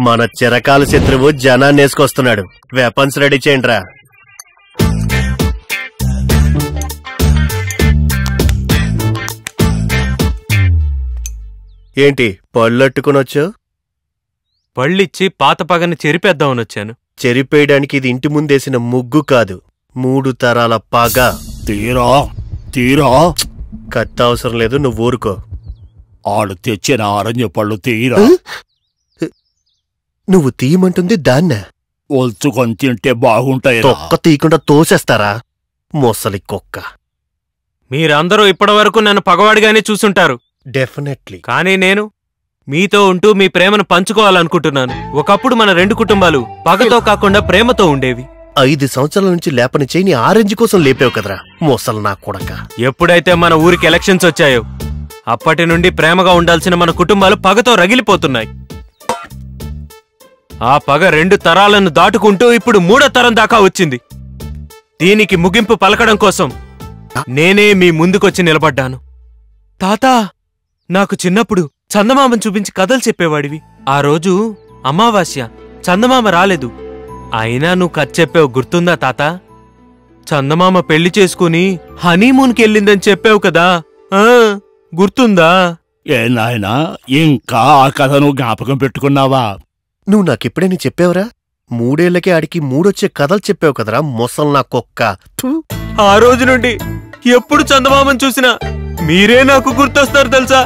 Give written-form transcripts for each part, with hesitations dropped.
మన చిరకాల శత్రువు జనాన్ని వేసుకొస్తున్నాడు. వెపన్స్ రెడీ చేయండి రా. ఏంటి పళ్ళట్టుకుని వచ్చావు? పళ్ళిచ్చి పాత పగని చెరిపేద్దామని వచ్చాను. చెరిపేయడానికి ఇది ఇంటి ముందేసిన ముగ్గు కాదు, 3 తరాల పగ. తీరా తీరా. కత్తి అవసరం లేదు, నువ్వు ఊరుకో. ఆడు తెచ్చిన అరణ్య పళ్ళు తీరా. నువ్వు తీయమంటుంది దాన్నే. ఒల్చుకొని తింటే బాగుంటాయి. తొక్క తీయకుండా తోసేస్తారా మొసలి కుక్క. మీరందరూ ఇప్పటివరకు నన్ను పగవాడిగానే చూసుంటారు. డెఫినెట్లీ. కానీ నేను మీతో ఉంటూ మీ ప్రేమను పంచుకోవాలనుకుంటున్నాను. ఒకప్పుడు మన 2 కుటుంబాలు పగతో కాకుండా ప్రేమతో ఉండేవి. 5 సంవత్సరాల నుంచి లేపని చేయని ఆరెంజ్ కోసం లేపేవు కదరా మొసలు నా కొడక. ఎప్పుడైతే మన ఊరికి ఎలక్షన్స్ వచ్చాయో అప్పటి నుండి ప్రేమగా ఉండాల్సిన మన కుటుంబాలు పగతో రగిలిపోతున్నాయి. ఆ పగ 2 తరాలను దాటుకుంటూ ఇప్పుడు 3వ తరం దాకా వచ్చింది. దీనికి ముగింపు పలకడం కోసం నేనే మీ ముందుకొచ్చి నిలబడ్డాను. తాతా, నాకు చిన్నప్పుడు చందమామను చూపించి కథలు చెప్పేవాడివి. ఆ రోజు అమావాస్య, చందమామ రాలేదు. అయినా నువ్వు కథ చెప్పావు, గుర్తుందా తాత? చందమామ పెళ్లి చేసుకుని హనీమూన్కి వెళ్ళిందని చెప్పావు కదా, గుర్తుందా? ఏ నాయనా, ఇంకా ఆ కథను జ్ఞాపకం పెట్టుకున్నావా? నువ్వు నాకెప్పుడైనా చెప్పావురా? 3 ఏళ్లకే ఆడికి 3 వచ్చే కథలు చెప్పావు కదరా మొసలు నా కుక్క. ఆ రోజు నుండి ఎప్పుడు చందమామను చూసినా మీరే నాకు గుర్తొస్తారు తెలుసా?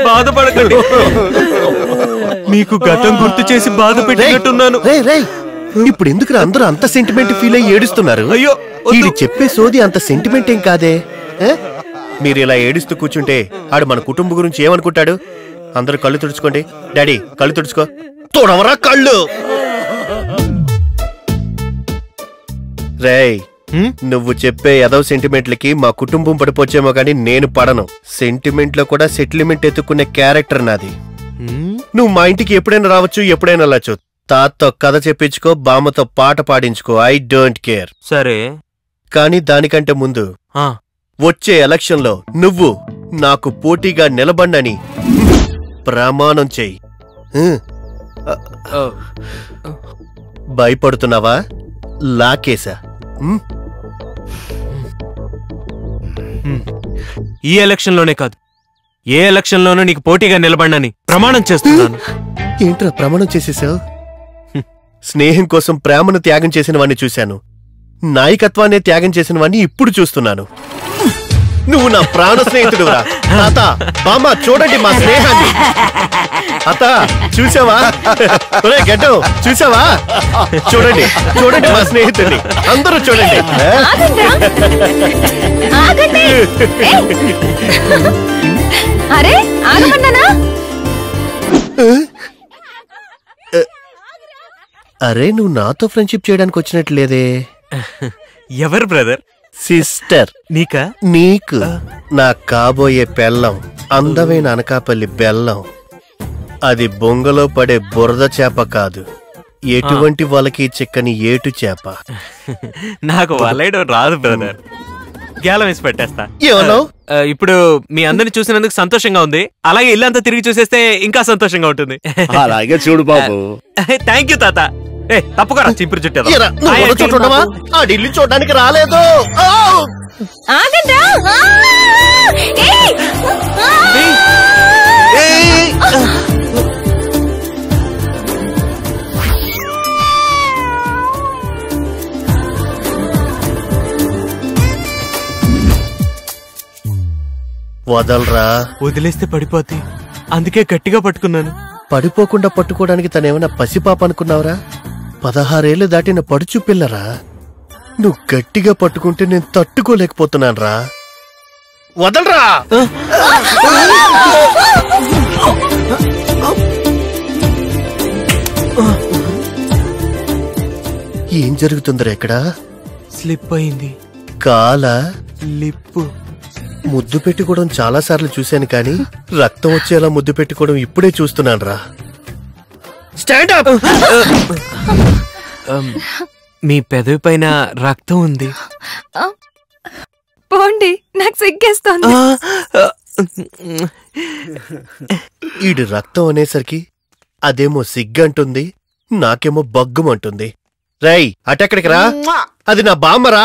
బాధపడకండి, మీకు గతం గుర్తు చేసి బాధ పెట్టినట్టున్నాను. ఇప్పుడు ఎందుకు అందరూ అంత సెంటిమెంట్ ఫీల్ అయ్యి ఏడుస్తున్నారు? అయ్యో, ఇది చెప్పే సోది అంత సెంటిమెంట్ ఏం కాదే. మీరు ఇలా ఏడుస్తూ కూర్చుంటే ఆడు మన కుటుంబం గురించి ఏమనుకుంటాడు? అందరూ కళ్ళు తుడుచుకోండి. డాడీ కళ్ళు తుడుచుకో. తోడవరా కళ్ళు. రేయ్, నువ్వు చెప్పే ఎదవ సెంటిమెంట్లకి మా కుటుంబం పడిపోచ్చేమో గాని నేను పడను. సెంటిమెంట్ లో కూడా సెటిల్మెంట్ ఎత్తుకునే క్యారెక్టర్ నాది. నువ్వు మా ఇంటికి ఎప్పుడైనా రావచ్చు, ఎప్పుడైనా వెళ్ళచ్చు. తాతతో కథ చెప్పించుకో, బామ్మతో పాట పాడించుకో. I don't care. సరే, కానీ దానికంటే ముందు వచ్చే ఎలక్షన్ లో నువ్వు నాకు పోటీగా నిలబడినని ప్రమాణం చెయ్యి. భయపడుతున్నావా? లాకేసా. ఈ ఎలక్షన్ లోనే కాదు, ఏ ఎలక్షన్ లోనూ నీకు పోటీగా నిలబడినని ప్రమాణం చేస్తున్నాను. ఏంట్రా ప్రమాణం చేసేసావు? స్నేహం కోసం ప్రేమను త్యాగం చేసిన వాణ్ణి చూశాను, నాయకత్వాన్ని త్యాగం చేసిన వాణ్ణి ఇప్పుడు చూస్తున్నాను. నువ్వు నా ప్రాణ స్నేహితుడురా. తాత, బామ్మ, చూడండి మా స్నేహాన్ని. అత్త, చూసావా? గడ్డం చూసావా? చూడండి, చూడండి మా స్నేహితుడిని. అందరూ చూడండి. అరే, నువ్వు నాతో ఫ్రెండ్షిప్ చేయడానికి వచ్చినట్లేదే. ఎవరు బ్రదర్? సిస్టర్. నీకా? నీకు. నా కాబోయే పెళ్ళం అందమైన అనకాపల్లి బెల్లం. అది బొంగలో పడే బురద చేప కాదు, ఎటువంటి వాళ్ళకి చిక్కని ఏటు చేప. నాకు వలయడం రాదు బ్రదర్, గేలం వేసి పెట్టేస్తా. ఏమన్నావు? ఇప్పుడు మీ అందరిని చూసినందుకు సంతోషంగా ఉంది. అలాగే ఇల్లంతా తిరిగి చూసేస్తే ఇంకా సంతోషంగా ఉంటుంది. అలాగే చూడు బాబు. థ్యాంక్ యూ తాత. తప్పకుండా చింపురు చుట్టూ ఢిల్లీ చూడడానికి రాలేదు. వదలరా. వదిలేస్తే పడిపోద్ది, అందుకే గట్టిగా పట్టుకున్నాను. పడిపోకుండా పట్టుకోవడానికి తనేమన్నా పసిపాప అనుకున్నావురా? 16 ఏళ్లు దాటిన పడుచు పిల్లరా. నువ్వు గట్టిగా పట్టుకుంటే నేను తట్టుకోలేకపోతున్నాను రా. వదలరా. ఏం జరుగుతుందిరా ఇక్కడ? స్లిప్ అయింది. కాల లిప్పు. ముద్దు పెట్టుకోవడం చాలా సార్లు చూశాను, కానీ రక్తం వచ్చేలా ముద్దు పెట్టుకోవడం ఇప్పుడే చూస్తున్నాను రా. Stand up. మీ పెదవి పైన రక్తం ఉంది. పోండి, నాకు సిగ్గేస్తోంది. ఈడు రక్తం అనేసరికి అదేమో సిగ్గంటుంది, నాకేమో బగ్గుమంటుంది. రేయ్, అటెక్కడికి రా, అది నా బామ్మరా.